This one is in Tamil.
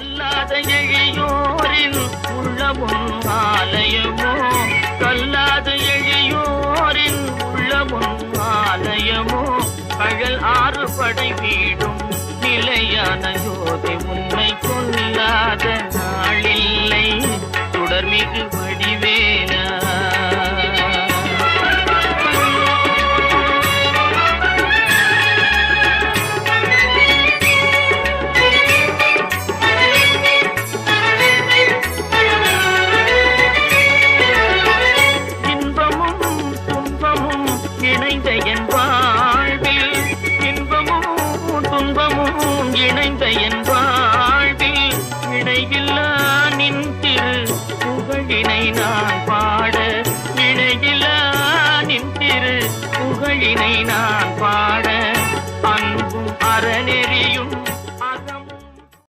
கல்லாத எழியோரின் உள்ளமும் ஆலயமோ, கல்லாத எழியோரின் உள்ளமும் ஆலயமோ, கழல் 6 படை வீடும் நிலையான ஜோதி